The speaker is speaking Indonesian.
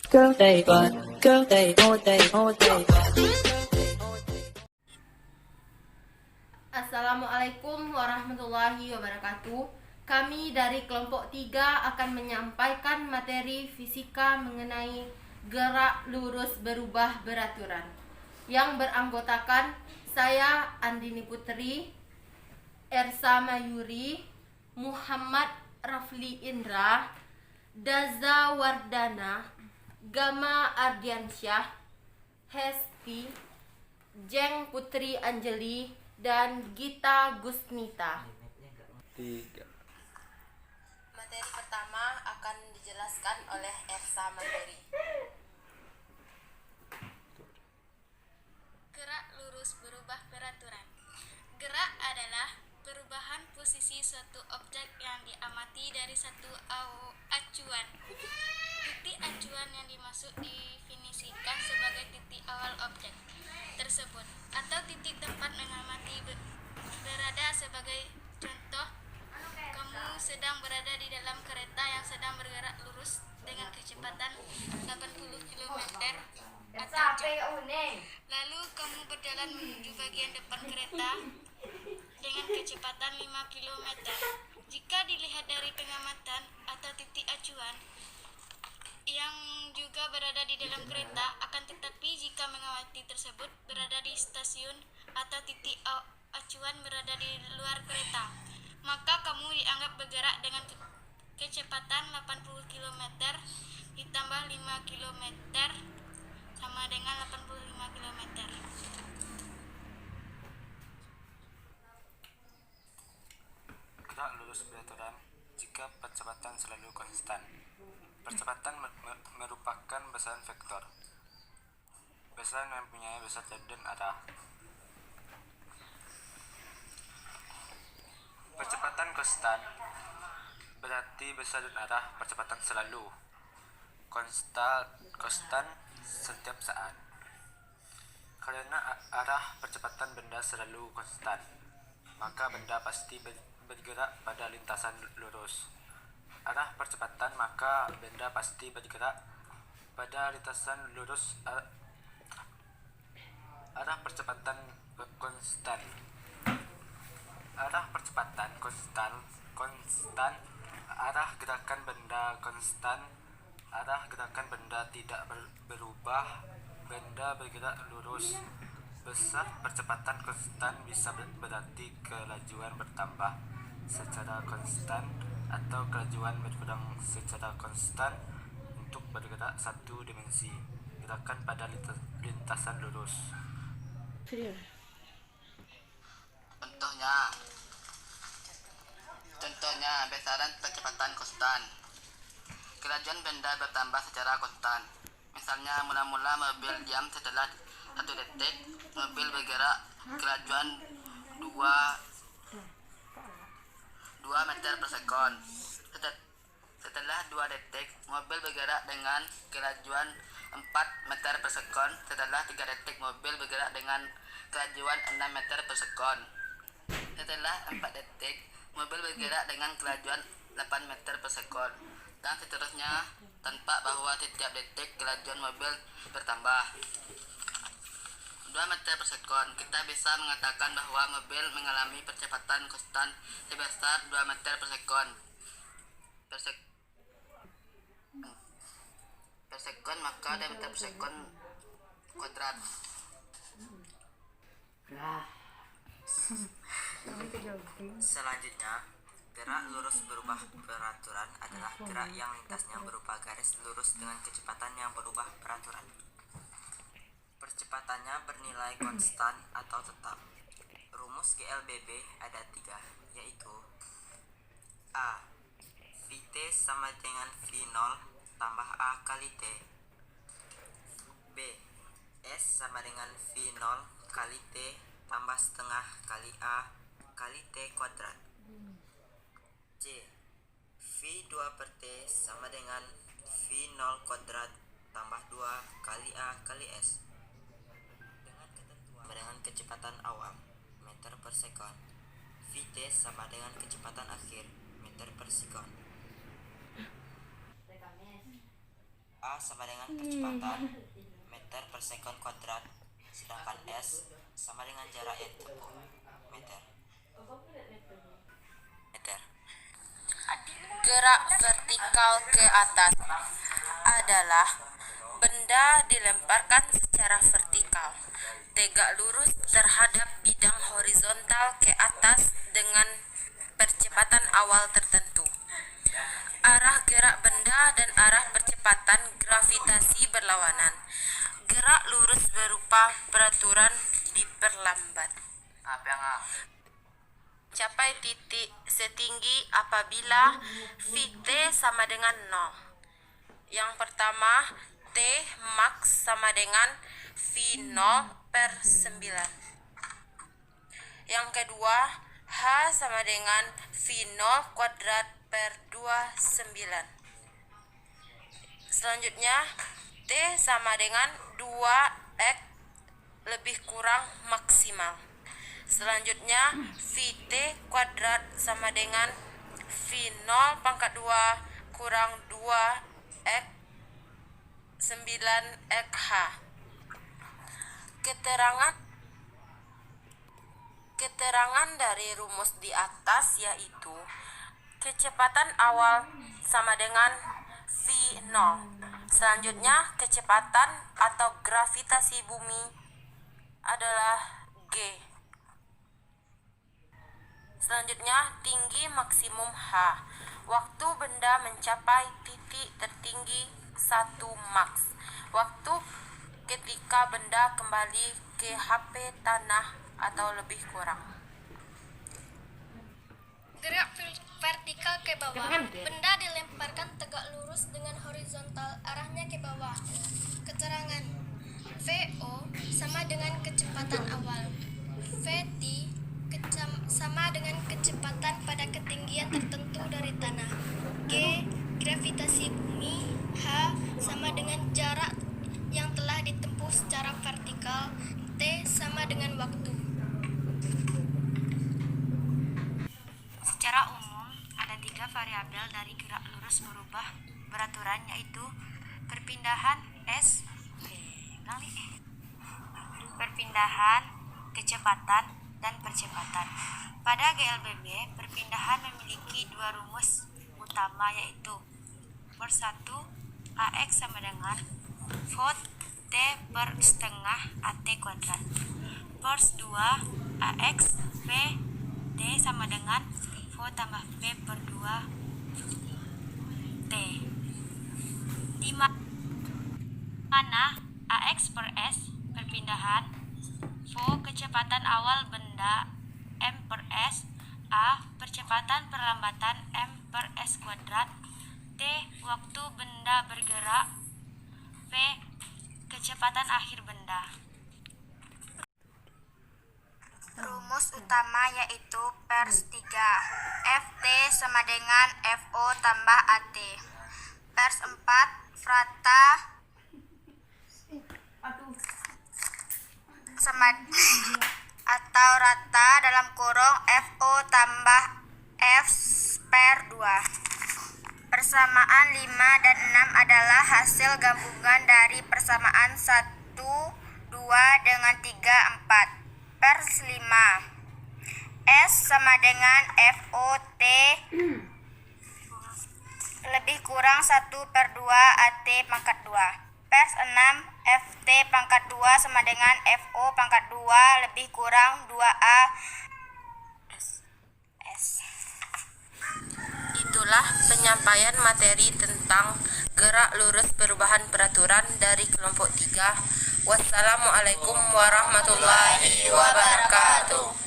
Girl, they but girl, they oh, they oh, they but. Assalamualaikum warahmatullahi wabarakatuh. Kami dari kelompok 3 akan menyampaikan materi fisika mengenai gerak lurus berubah beraturan yang beranggotakan saya Andini Putri, Ersa Mayuri, Muhammad Rafli Indra, Daza Wardana, Gama Ardiansyah, Hesti, Jeng Putri Anjeli, dan Gita Gusnita. 3. Materi pertama akan dijelaskan oleh Ersa Mayuri. Gerak lurus berubah beraturan. Gerak adalah perubahan posisi suatu objek yang diamati dari satu acuan. Titik acuan yang dimaksud definisikan sebagai titik awal objek tersebut atau titik tempat mengamati berada. Sebagai contoh, kamu sedang berada di dalam kereta yang sedang bergerak lurus dengan kecepatan 80 km atau jam. Lalu kamu berjalan menuju bagian depan kereta dengan kecepatan 5 km. Jika dilihat dari pengamatan atau titik acuan yang juga berada di dalam kereta, akan tetapi jika mengamati tersebut berada di stasiun atau titik acuan berada di luar kereta, maka kamu dianggap bergerak dengan kecepatan 80 km ditambah 5 km sama dengan 85 km. Gerak lurus beraturan jika percepatan selalu konstan. Percepatan merupakan besaran vektor. Besaran mempunyai besar dan arah. Percepatan konstan berarti besar dan arah percepatan selalu konstan setiap saat. Karena arah percepatan benda selalu konstan, maka benda pasti bergerak pada lintasan lurus. Arah percepatan, maka benda pasti bergerak pada lintasan lurus. Arah percepatan konstan. Arah percepatan konstan. Arah gerakan benda konstan. Arah gerakan benda tidak berubah. Benda bergerak lurus. Besar percepatan konstan bisa berarti kelajuan bertambah secara konstan atau kelajuan berkurang secara konstan untuk bergerak satu dimensi. Gerakan pada lintasan lurus. Contohnya besaran percepatan konstan. Kelajuan benda bertambah secara konstan. Misalnya mula-mula mobil diam, setelah 1 detik mobil bergerak kelajuan 2 meter per sekon. Setelah 2 detik mobil bergerak dengan kelajuan 4 meter per sekon. Setelah 3 detik mobil bergerak dengan kelajuan 6 meter per sekon. Setelah 4 detik mobil bergerak dengan kelajuan 8 meter per sekon, dan seterusnya, tanpa bahwa setiap detik kelajuan mobil bertambah 2 meter per sekon. Kita bisa mengatakan bahwa mobil mengalami percepatan konstan sebesar 2 meter per sekon per sekon, maka 2 meter per sekon kuadrat. Selanjutnya, gerak lurus berubah beraturan adalah gerak yang lintasnya berupa garis lurus dengan kecepatan yang berubah beraturan. Percepatannya bernilai konstan atau tetap. Rumus GLBB ada 3, yaitu A. Vt sama dengan V0 tambah A kali T. B. S sama dengan V0 kali T tambah setengah kali A kali T kuadrat. C. V2 per T sama dengan V0 kuadrat tambah 2 kali A kali S. Dengan kecepatan awal meter per sekon, Vt sama dengan kecepatan akhir meter per sekon. A sama dengan kecepatan meter per sekon kuadrat, sedangkan S sama dengan jarak yang ditempuh meter. Gerak vertikal ke atas adalah benda dilemparkan secara vertikal, tegak lurus terhadap bidang horizontal ke atas dengan percepatan awal tertentu. Arah gerak benda dan arah percepatan gravitasi berlawanan. Gerak lurus berupa peraturan diperlambat. Apa yang A? Capai titik setinggi apabila Vt sama dengan 0. Yang pertama, T max sama dengan V0 per 9. Yang kedua, H sama dengan V0 kuadrat per 29. Selanjutnya, T sama dengan 2x lebih kurang maksimal. Selanjutnya, Vt kuadrat sama dengan V0 pangkat 2 kurang 2x 9xh. Keterangan dari rumus di atas yaitu kecepatan awal sama dengan V0. Selanjutnya, kecepatan atau gravitasi bumi adalah G. Selanjutnya, tinggi maksimum H. Waktu benda mencapai titik tertinggi 1 max. Waktu ketika benda kembali ke HP tanah atau lebih kurang. Gerak vertikal ke bawah. Benda dilemparkan tegak lurus dengan horizontal, arahnya ke bawah. Keterangan VO sama dengan kecepatan awal. VT sama dengan kecepatan pada ketinggian tertentu dari tanah. G gravitasi bumi. H sama dengan jarak yang telah ditempuh secara vertikal. T sama dengan waktu. Secara umum, ada 3 variabel dari gerak lurus berubah beraturan, yaitu perpindahan S, perpindahan, kecepatan, dan percepatan. Pada GLBB, perpindahan memiliki 2 rumus utama, yaitu Force 1 AX sama dengan Vt per setengah AT kuadrat. Force 2 AX V T sama dengan V tambah P per 2 T, di mana AX per S perpindahan, V kecepatan awal benda, M per S, A percepatan perlambatan M per S kuadrat, T waktu benda bergerak, V kecepatan akhir benda. Rumus utama yaitu pers 3. Ft sama dengan Fo tambah At. Pers 4 frata sama atau rata dalam kurung Fo tambah F per 2. Persamaan 5 dan 6 adalah hasil gabungan dari persamaan 1, 2 dengan 3, 4. Pers 5. S sama dengan FOT lebih kurang 1 per 2 AT pangkat 2. Pers 6. FT pangkat 2 sama dengan FO pangkat 2 lebih kurang 2A S. Itulah penyampaian materi tentang gerak lurus perubahan peraturan dari kelompok 3. Wassalamualaikum warahmatullahi wabarakatuh.